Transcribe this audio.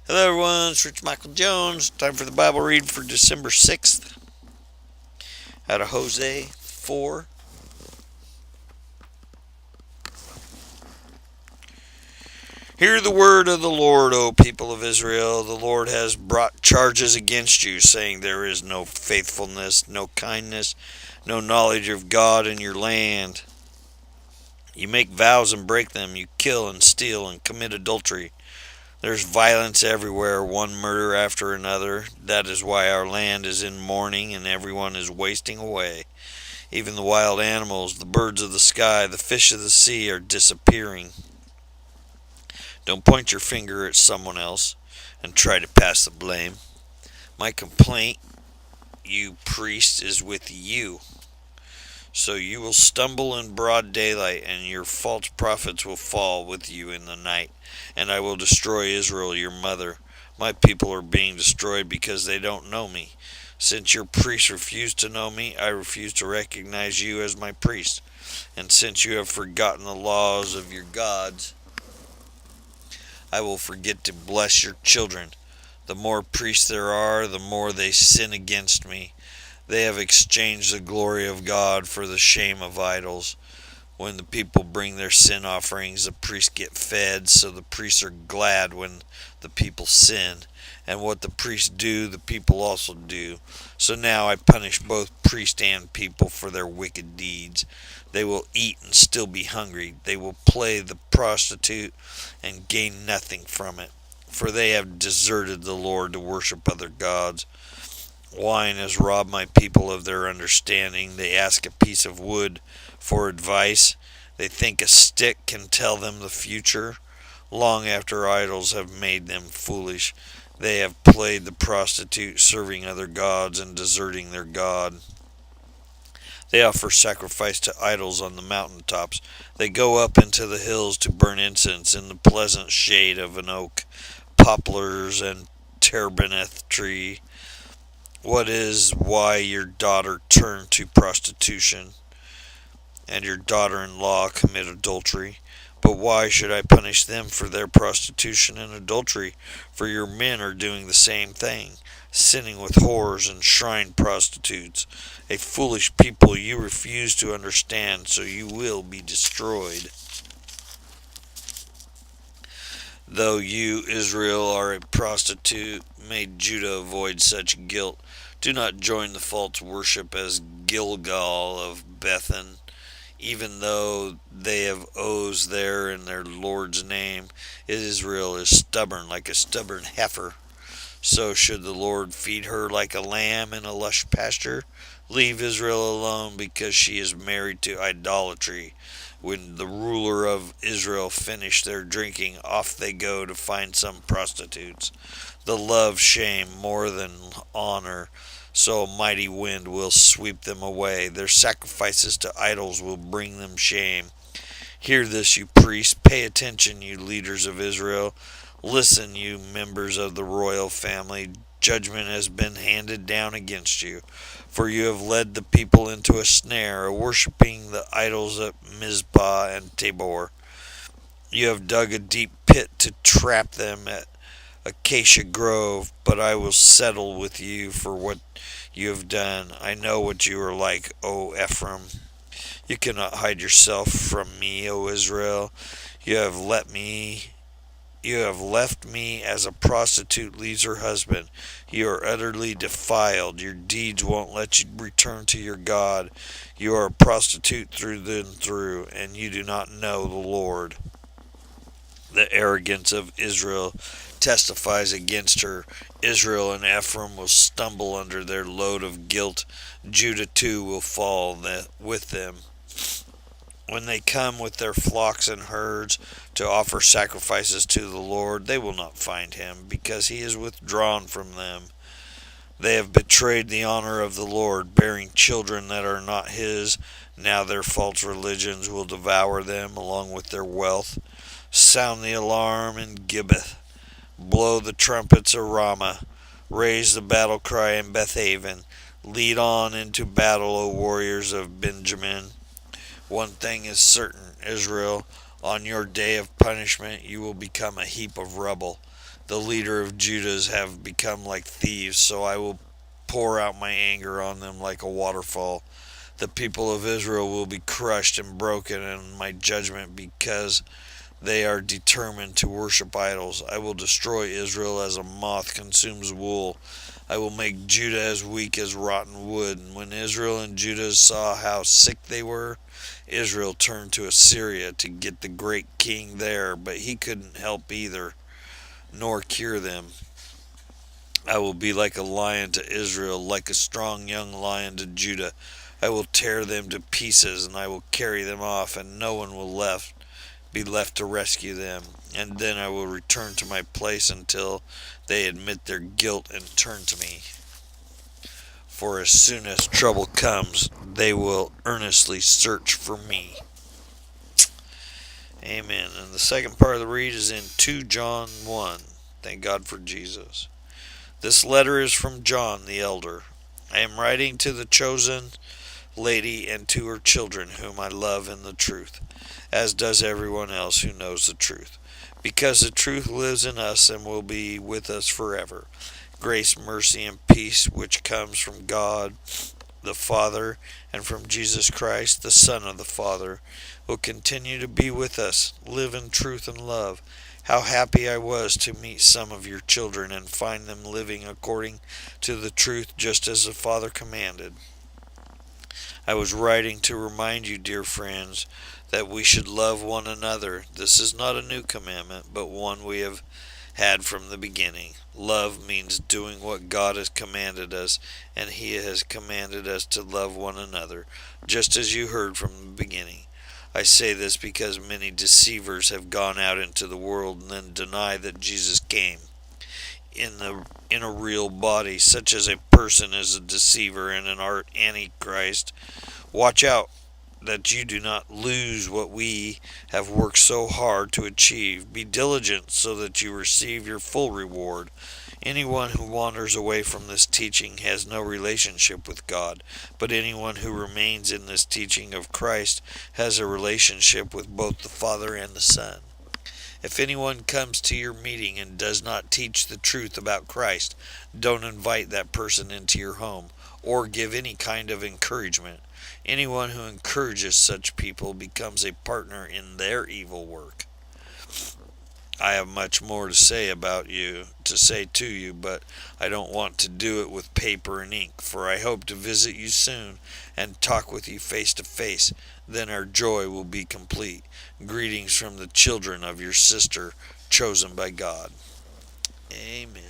Hello everyone, it's Rich Michael Jones. Time for the Bible read for December 6th out of Hosea 4. Hear the word of the Lord, O people of Israel. The Lord has brought charges against you, saying there is no faithfulness, no kindness, no knowledge of God in your land. You make vows and break them. You kill and steal and commit adultery. There's violence everywhere, one murder after another. That is why our land is in mourning and everyone is wasting away. Even the wild animals, the birds of the sky, the fish of the sea are disappearing. Don't point your finger at someone else and try to pass the blame. My complaint, you priest, is with you. So you will stumble in broad daylight, and your false prophets will fall with you in the night, and I will destroy Israel, your mother. My people are being destroyed because they don't know me. Since your priests refuse to know me, I refuse to recognize you as my priest. And since you have forgotten the laws of your gods, I will forget to bless your children. The more priests there are, the more they sin against me. They have exchanged the glory of God for the shame of idols. When the people bring their sin offerings, the priests get fed, so the priests are glad when the people sin. And what the priests do, the people also do. So now I punish both priest and people for their wicked deeds. They will eat and still be hungry. They will play the prostitute and gain nothing from it. For they have deserted the Lord to worship other gods. Wine has robbed my people of their understanding. They ask a piece of wood for advice. They think a stick can tell them the future. Long after idols have made them foolish, they have played the prostitute, serving other gods and deserting their God. They offer sacrifice to idols on the mountain tops. They go up into the hills to burn incense in the pleasant shade of an oak, poplars, and terebinth tree. What is why your daughter turned to prostitution, and your daughter-in-law commit adultery? But why should I punish them for their prostitution and adultery? For your men are doing the same thing, sinning with whores and shrine prostitutes. A foolish people you refuse to understand, so you will be destroyed. Though you, Israel, are a prostitute, may Judah avoid such guilt. Do not join the false worship as Gilgal of Bethan, even though they have oaths there in their Lord's name. Israel is stubborn like a stubborn heifer. So should the Lord feed her like a lamb in a lush pasture? Leave Israel alone because she is married to idolatry. When the ruler of Israel finish their drinking, off they go to find some prostitutes. The love shame more than honor, so a mighty wind will sweep them away. Their sacrifices to idols will bring them shame. Hear this, you priests. Pay attention, you leaders of Israel. Listen, you members of the royal family. Judgment has been handed down against you, for you have led the people into a snare, worshipping the idols at Mizpah and Tabor. You have dug a deep pit to trap them at Acacia Grove, but I will settle with you for what you have done. I know what you are like, O Ephraim. You cannot hide yourself from me, O Israel. You have left me as a prostitute leaves her husband. You are utterly defiled. Your deeds won't let you return to your God. You are a prostitute through and through, and you do not know the Lord. The arrogance of Israel testifies against her. Israel and Ephraim will stumble under their load of guilt. Judah too will fall with them. When they come with their flocks and herds to offer sacrifices to the Lord, they will not find him, because he is withdrawn from them. They have betrayed the honor of the Lord, bearing children that are not his. Now their false religions will devour them along with their wealth. Sound the alarm in Gibeah. Blow the trumpets of Ramah. Raise the battle cry in Bethaven. Lead on into battle, O warriors of Benjamin. One thing is certain, Israel, on your day of punishment you will become a heap of rubble. The leader of Judah have become like thieves, so I will pour out my anger on them like a waterfall. The people of Israel will be crushed and broken in my judgment because they are determined to worship idols. I will destroy Israel as a moth consumes wool. I will make Judah as weak as rotten wood. And when Israel and Judah saw how sick they were, Israel turned to Assyria to get the great king there, but he couldn't help either, nor cure them. I will be like a lion to Israel, like a strong young lion to Judah. I will tear them to pieces, and I will carry them off, and no one will be left to rescue them. And then I will return to my place until they admit their guilt and turn to me. For as soon as trouble comes, they will earnestly search for me. Amen. And the second part of the read is in 2 John 1. Thank God for Jesus. This letter is from John the elder. I am writing to the chosen lady and to her children, whom I love in the truth, as does everyone else who knows the truth, because the truth lives in us and will be with us forever. Grace, mercy, and peace, which comes from God the Father and from Jesus Christ, the Son of the Father, will continue to be with us. Live in truth and love. How happy I was to meet some of your children and find them living according to the truth, just as the Father commanded. I was writing to remind you, dear friends, that we should love one another. This is not a new commandment, but one we have had from the beginning. Love means doing what God has commanded us, and He has commanded us to love one another, just as you heard from the beginning. I say this because many deceivers have gone out into the world and then deny that Jesus came in a real body. Such as a person is a deceiver and an antichrist. Watch out that you do not lose what we have worked so hard to achieve. Be diligent so that you receive your full reward. Anyone who wanders away from this teaching has no relationship with God, but anyone who remains in this teaching of Christ has a relationship with both the Father and the Son. If anyone comes to your meeting and does not teach the truth about Christ, don't invite that person into your home or give any kind of encouragement. Anyone who encourages such people becomes a partner in their evil work. I have much more to say to you, but I don't want to do it with paper and ink, for I hope to visit you soon and talk with you face to face. Then our joy will be complete. Greetings from the children of your sister, chosen by God. Amen.